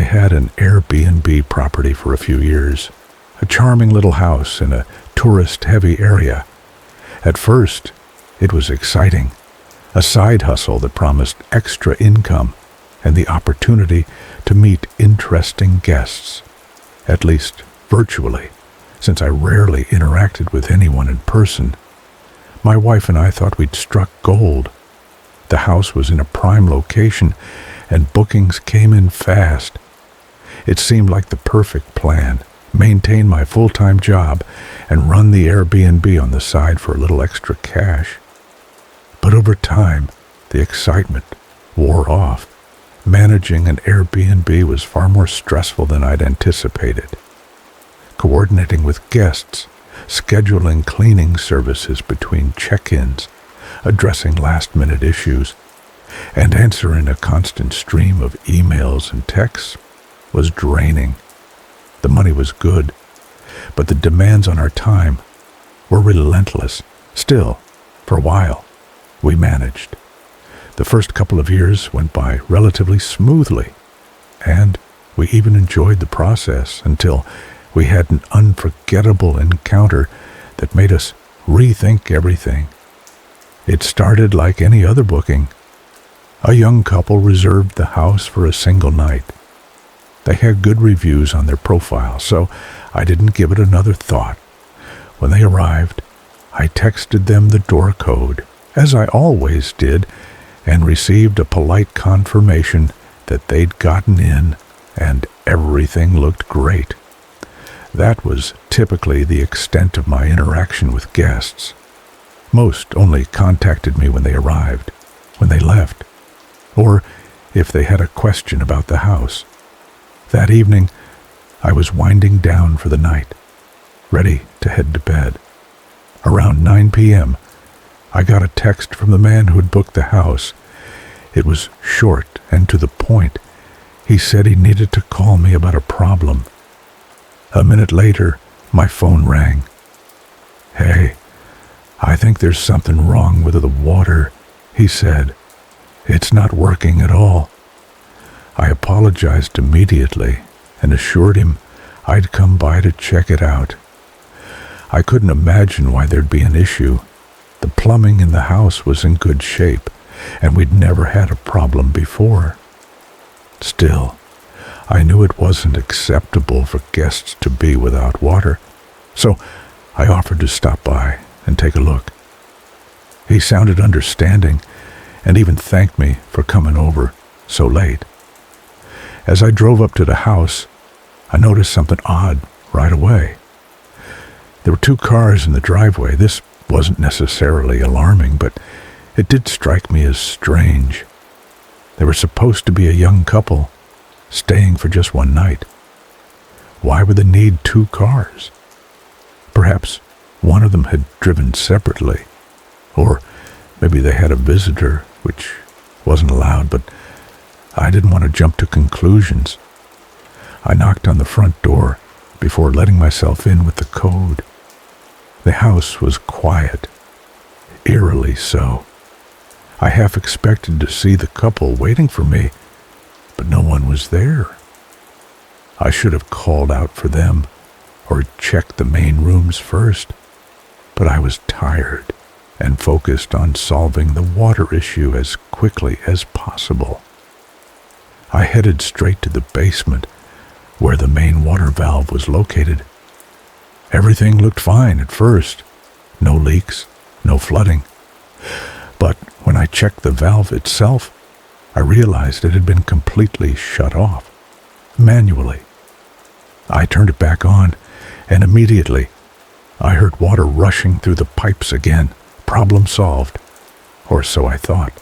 had an Airbnb property for a few years, a charming little house in a tourist-heavy area. At first, it was exciting, a side hustle that promised extra income and the opportunity to meet interesting guests, at least virtually, since I rarely interacted with anyone in person. My wife and I thought we'd struck gold. The house was in a prime location, and bookings came in fast. It seemed like the perfect plan: maintain my full-time job and run the Airbnb on the side for a little extra cash. But over time, the excitement wore off. Managing an Airbnb was far more stressful than I'd anticipated. Coordinating with guests, scheduling cleaning services between check-ins, addressing last-minute issues, and answering a constant stream of emails and texts was draining. The money was good, but the demands on our time were relentless. Still, for a while, we managed. The first couple of years went by relatively smoothly, and we even enjoyed the process until we had an unforgettable encounter that made us rethink everything. It started like any other booking. A young couple reserved the house for a single night. They had good reviews on their profile, so I didn't give it another thought. When they arrived, I texted them the door code, as I always did, and received a polite confirmation that they'd gotten in and everything looked great. That was typically the extent of my interaction with guests. Most only contacted me when they arrived, when they left, or if they had a question about the house. That evening, I was winding down for the night, ready to head to bed. Around 9 p.m., I got a text from the man who had booked the house. It was short and to the point. He said he needed to call me about a problem. A minute later, my phone rang. "Hey, I think there's something wrong with the water," he said. "It's not working at all." I apologized immediately and assured him I'd come by to check it out. I couldn't imagine why there'd be an issue. The plumbing in the house was in good shape, and we'd never had a problem before. Still, I knew it wasn't acceptable for guests to be without water, so I offered to stop by and take a look. He sounded understanding and even thanked me for coming over so late. As I drove up to the house, I noticed something odd right away. There were 2 cars in the driveway. This wasn't necessarily alarming, but it did strike me as strange. They were supposed to be a young couple, staying for just one night. Why would they need 2 cars? Perhaps one of them had driven separately, or maybe they had a visitor, which wasn't allowed, but I didn't want to jump to conclusions. I knocked on the front door before letting myself in with the code. The house was quiet, eerily so. I half expected to see the couple waiting for me, but no one was there. I should have called out for them or checked the main rooms first, but I was tired and focused on solving the water issue as quickly as possible. I headed straight to the basement, where the main water valve was located. Everything looked fine at first. No leaks, no flooding. But when I checked the valve itself, I realized it had been completely shut off, manually. I turned it back on, and immediately I heard water rushing through the pipes again. Problem solved, or so I thought.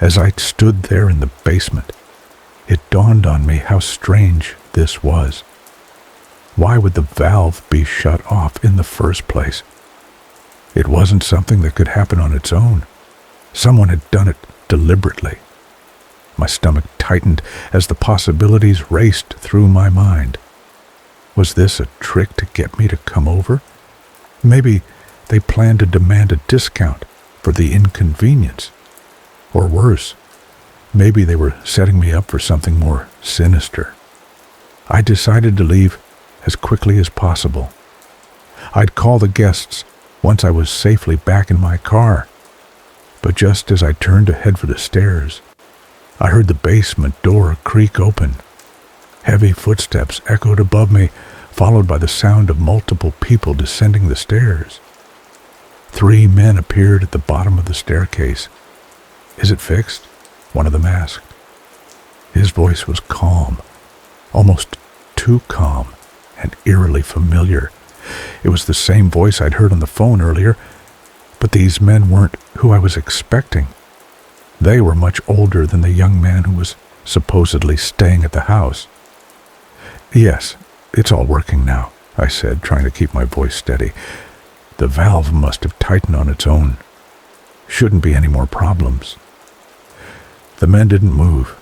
As I stood there in the basement, it dawned on me how strange this was. Why would the valve be shut off in the first place? It wasn't something that could happen on its own. Someone had done it deliberately. My stomach tightened as the possibilities raced through my mind. Was this a trick to get me to come over? Maybe they planned to demand a discount for the inconvenience. Or worse, Maybe they were setting me up for something more sinister. I decided to leave as quickly as possible. I'd call the guests once I was safely back in my car. But just as I turned to head for the stairs, I heard the basement door creak open. Heavy footsteps echoed above me, followed by the sound of multiple people descending the stairs. 3 men appeared at the bottom of the staircase. "Is it fixed?" one of them asked. His voice was calm, almost too calm and eerily familiar. It was the same voice I'd heard on the phone earlier, but these men weren't who I was expecting. They were much older than the young man who was supposedly staying at the house. "Yes, it's all working now," I said, trying to keep my voice steady. "The valve must have tightened on its own. Shouldn't be any more problems." The men didn't move.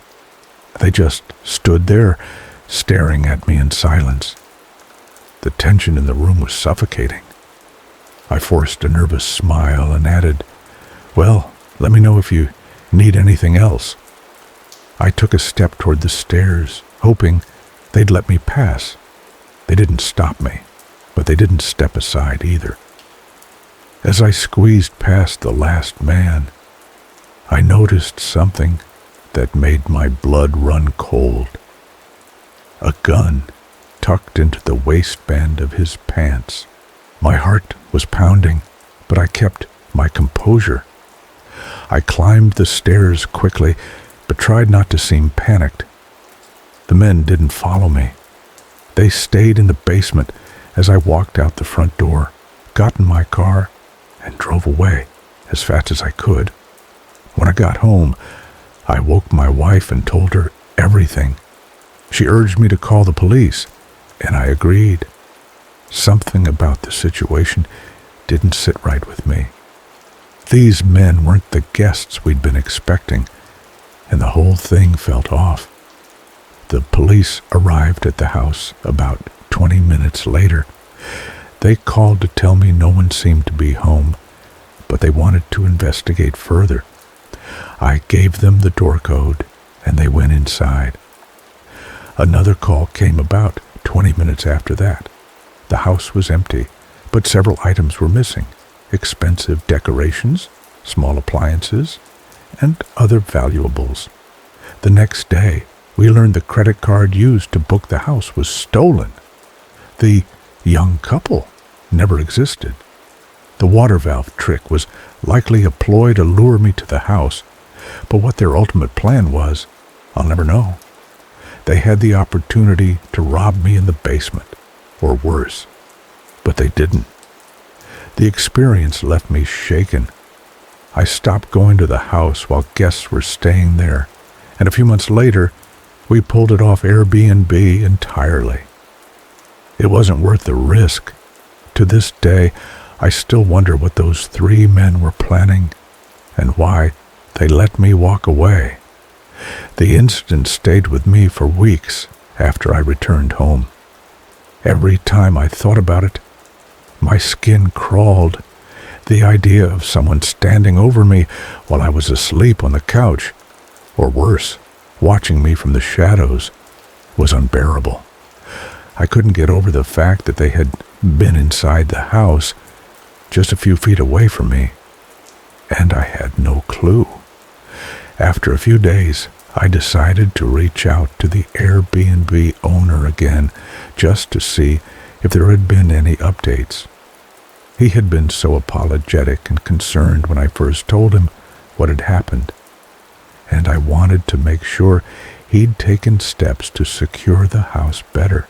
They just stood there, staring at me in silence. The tension in the room was suffocating. I forced a nervous smile and added, "Well, let me know if you need anything else." I took a step toward the stairs, hoping they'd let me pass. They didn't stop me, but they didn't step aside either. As I squeezed past the last man, I noticed something that made my blood run cold. A gun tucked into the waistband of his pants. My heart was pounding, but I kept my composure. I climbed the stairs quickly, but tried not to seem panicked. The men didn't follow me. They stayed in the basement as I walked out the front door, got in my car, and drove away as fast as I could. When I got home, I woke my wife and told her everything. She urged me to call the police, and I agreed. Something about the situation didn't sit right with me. These men weren't the guests we'd been expecting, and the whole thing felt off. The police arrived at the house about 20 minutes later. They called to tell me no one seemed to be home, but they wanted to investigate further. I gave them the door code, and they went inside. Another call came about 20 minutes after that. The house was empty, but several items were missing: expensive decorations, small appliances, and other valuables. The next day, we learned the credit card used to book the house was stolen. The young couple never existed. The water valve trick was likely a ploy to lure me to the house, but what their ultimate plan was, I'll never know. They had the opportunity to rob me in the basement, or worse, but they didn't. The experience left me shaken. I stopped going to the house while guests were staying there, and a few months later, we pulled it off Airbnb entirely. It wasn't worth the risk. To this day, I still wonder what those 3 men were planning and why they let me walk away. The incident stayed with me for weeks after I returned home. Every time I thought about it, my skin crawled. The idea of someone standing over me while I was asleep on the couch, or worse, watching me from the shadows, was unbearable. I couldn't get over the fact that they had been inside the house, just a few feet away from me, and I had no clue. After a few days, I decided to reach out to the Airbnb owner again, just to see if there had been any updates. He had been so apologetic and concerned when I first told him what had happened, and I wanted to make sure he'd taken steps to secure the house better.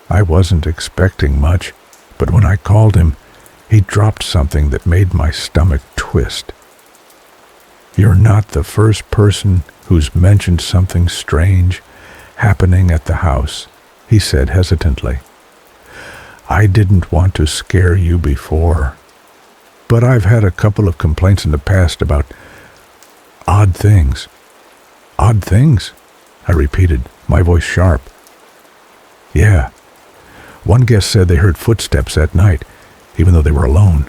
I wasn't expecting much, but when I called him, he dropped something that made my stomach twist. "You're not the first person who's mentioned something strange happening at the house," he said hesitantly. "I didn't want to scare you before, but I've had a couple of complaints in the past about odd things." "Odd things?" I repeated, my voice sharp. "Yeah. One guest said they heard footsteps at night, even though they were alone.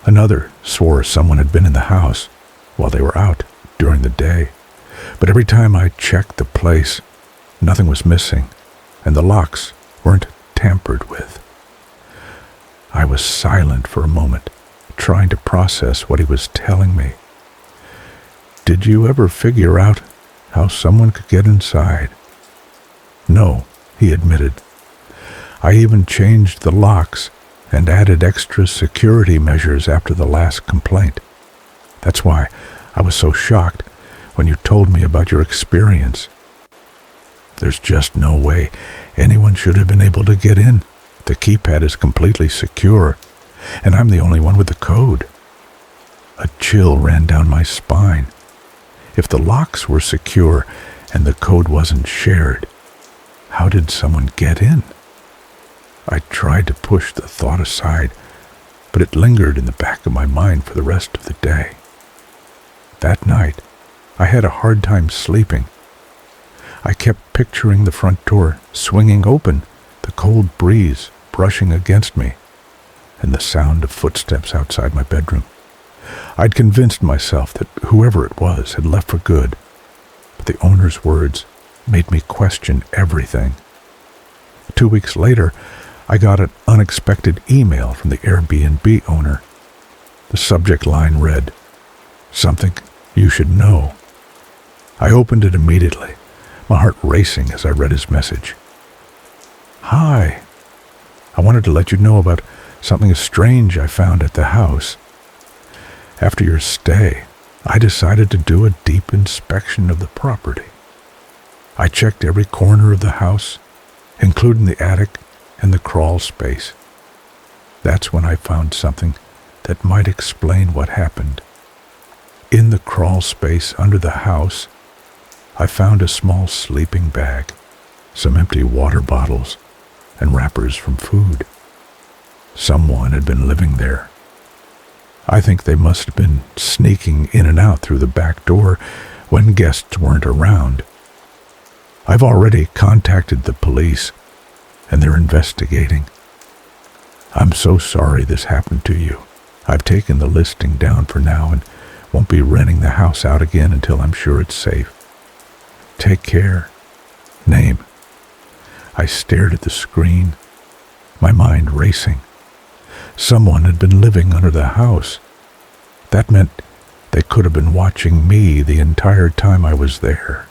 Another swore someone had been in the house while they were out during the day. But every time I checked the place, nothing was missing, and the locks weren't tampered with. I was silent for a moment, trying to process what he was telling me. "Did you ever figure out how someone could get inside?" "No," he admitted. "I even changed the locks and added extra security measures after the last complaint. That's why I was so shocked when you told me about your experience. There's just no way anyone should have been able to get in. The keypad is completely secure, and I'm the only one with the code." A chill ran down my spine. If the locks were secure and the code wasn't shared, how did someone get in? I tried to push the thought aside, but it lingered in the back of my mind for the rest of the day. That night, I had a hard time sleeping. I kept picturing the front door swinging open, the cold breeze brushing against me, and the sound of footsteps outside my bedroom. I'd convinced myself that whoever it was had left for good, but the owner's words made me question everything. 2 weeks later, I got an unexpected email from the Airbnb owner. The subject line read, "Something you should know." I opened it immediately, my heart racing as I read his message. "Hi. I wanted to let you know about something strange I found at the house. After your stay, I decided to do a deep inspection of the property. I checked every corner of the house, including the attic and the crawl space. That's when I found something that might explain what happened. In the crawl space under the house, I found a small sleeping bag, some empty water bottles, and wrappers from food. Someone had been living there. I think they must have been sneaking in and out through the back door when guests weren't around. I've already contacted the police, and they're investigating. I'm so sorry this happened to you. I've taken the listing down for now and won't be renting the house out again until I'm sure it's safe. Take care. Name." I stared at the screen, my mind racing. Someone had been living under the house. That meant they could have been watching me the entire time I was there.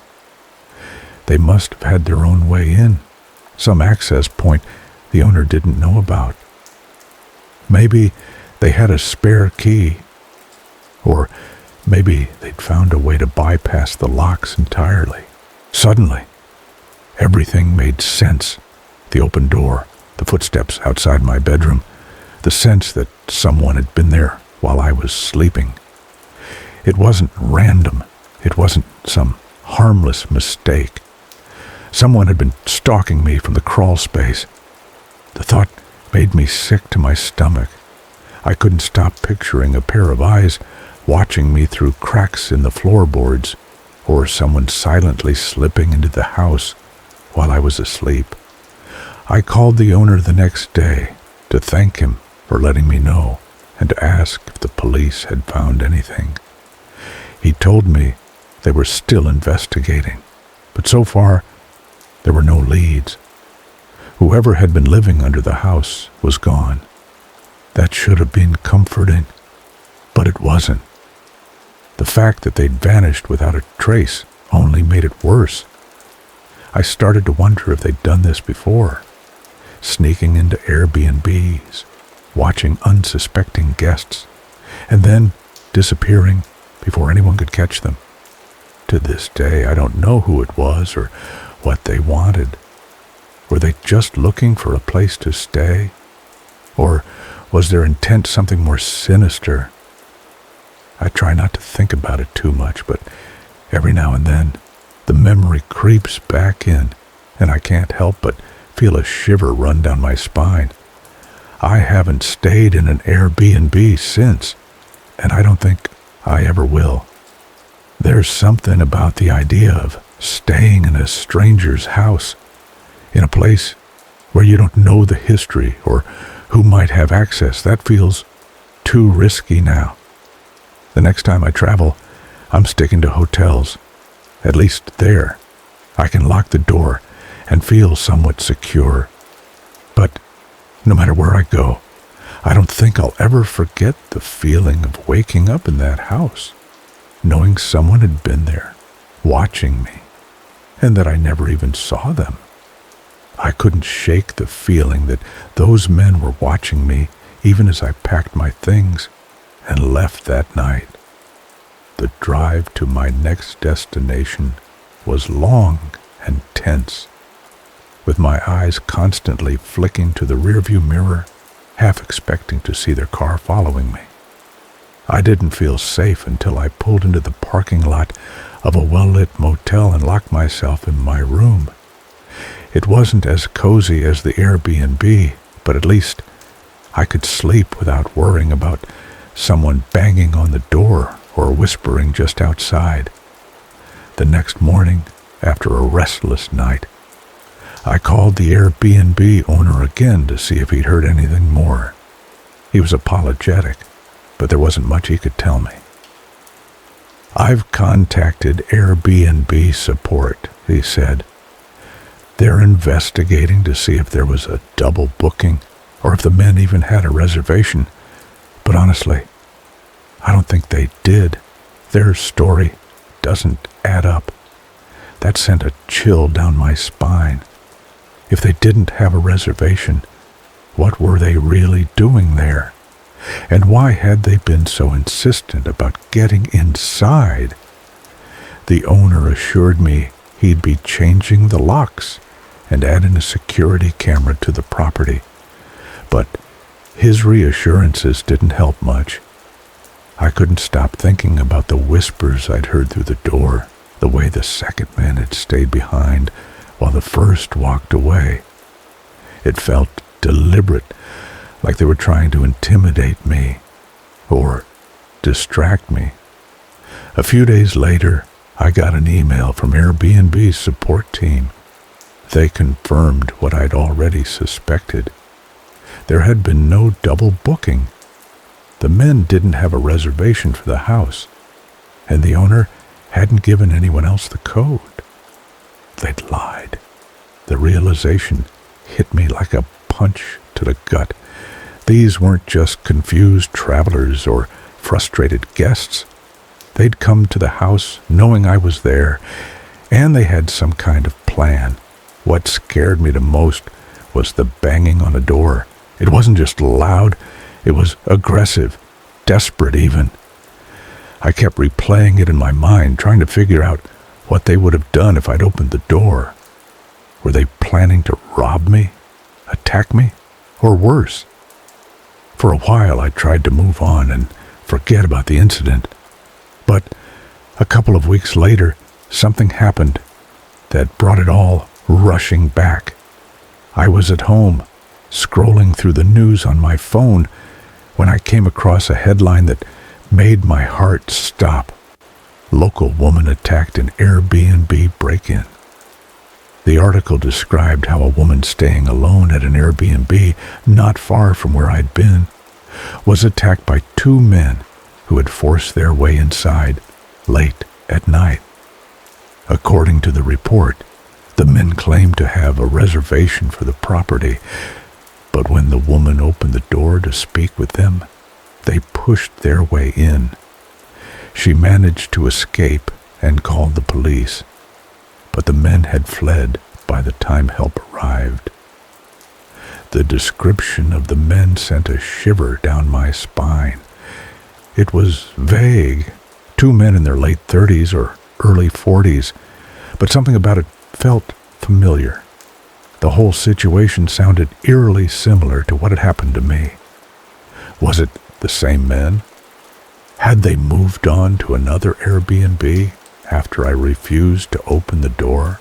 They must have had their own way in, some access point the owner didn't know about. Maybe they had a spare key, or maybe they'd found a way to bypass the locks entirely. Suddenly, everything made sense. The open door, the footsteps outside my bedroom, the sense that someone had been there while I was sleeping. It wasn't random. It wasn't some harmless mistake. Someone had been stalking me from the crawl space. The thought made me sick to my stomach. I couldn't stop picturing a pair of eyes watching me through cracks in the floorboards, or someone silently slipping into the house while I was asleep. I called the owner the next day to thank him for letting me know and to ask if the police had found anything. He told me they were still investigating, but so far there were no leads. Whoever had been living under the house was gone. That should have been comforting, but it wasn't. The fact that they'd vanished without a trace only made it worse. I started to wonder if they'd done this before, sneaking into Airbnbs, watching unsuspecting guests, and then disappearing before anyone could catch them. To this day, I don't know who it was or what they wanted. Were they just looking for a place to stay? Or was their intent something more sinister? I try not to think about it too much, but every now and then, the memory creeps back in, and I can't help but feel a shiver run down my spine. I haven't stayed in an Airbnb since, and I don't think I ever will. There's something about the idea of staying in a stranger's house, in a place where you don't know the history or who might have access. That feels too risky now. The next time I travel, I'm sticking to hotels. At least there, I can lock the door and feel somewhat secure. But no matter where I go, I don't think I'll ever forget the feeling of waking up in that house, knowing someone had been there, watching me, and that I never even saw them. I couldn't shake the feeling that those men were watching me even as I packed my things and left that night. The drive to my next destination was long and tense, with my eyes constantly flicking to the rearview mirror, half expecting to see their car following me. I didn't feel safe until I pulled into the parking lot of a well-lit motel and locked myself in my room. It wasn't as cozy as the Airbnb, but at least I could sleep without worrying about someone banging on the door or whispering just outside. The next morning, after a restless night, I called the Airbnb owner again to see if he'd heard anything more. He was apologetic, but there wasn't much he could tell me. "I've contacted Airbnb support," he said. "They're investigating to see if there was a double booking or if the men even had a reservation. But honestly, I don't think they did. Their story doesn't add up." That sent a chill down my spine. If they didn't have a reservation, what were they really doing there? And why had they been so insistent about getting inside? The owner assured me he'd be changing the locks and adding a security camera to the property. But his reassurances didn't help much. I couldn't stop thinking about the whispers I'd heard through the door, the way the second man had stayed behind while the first walked away. It felt deliberate, like they were trying to intimidate me or distract me. A few days later, I got an email from Airbnb's support team. They confirmed what I'd already suspected. There had been no double booking. The men didn't have a reservation for the house, and the owner hadn't given anyone else the code. They'd lied. The realization hit me like a punch to the gut. These weren't just confused travelers or frustrated guests. They'd come to the house knowing I was there, and they had some kind of plan. What scared me the most was the banging on the door. It wasn't just loud, it was aggressive, desperate even. I kept replaying it in my mind, trying to figure out what they would have done if I'd opened the door. Were they planning to rob me, attack me, or worse? For a while I tried to move on and forget about the incident. But a couple of weeks later, something happened that brought it all rushing back. I was at home, scrolling through the news on my phone, when I came across a headline that made my heart stop. Local woman attacked an Airbnb break-in. The article described how a woman staying alone at an Airbnb not far from where I'd been was attacked by two men who had forced their way inside late at night. According to the report, the men claimed to have a reservation for the property, but when the woman opened the door to speak with them, they pushed their way in. She managed to escape and called the police, but the men had fled by the time help arrived. The description of the men sent a shiver down my spine. It was vague, two men in their late 30s or early 40s, but something about it felt familiar. The whole situation sounded eerily similar to what had happened to me. Was it the same men? Had they moved on to another Airbnb after I refused to open the door?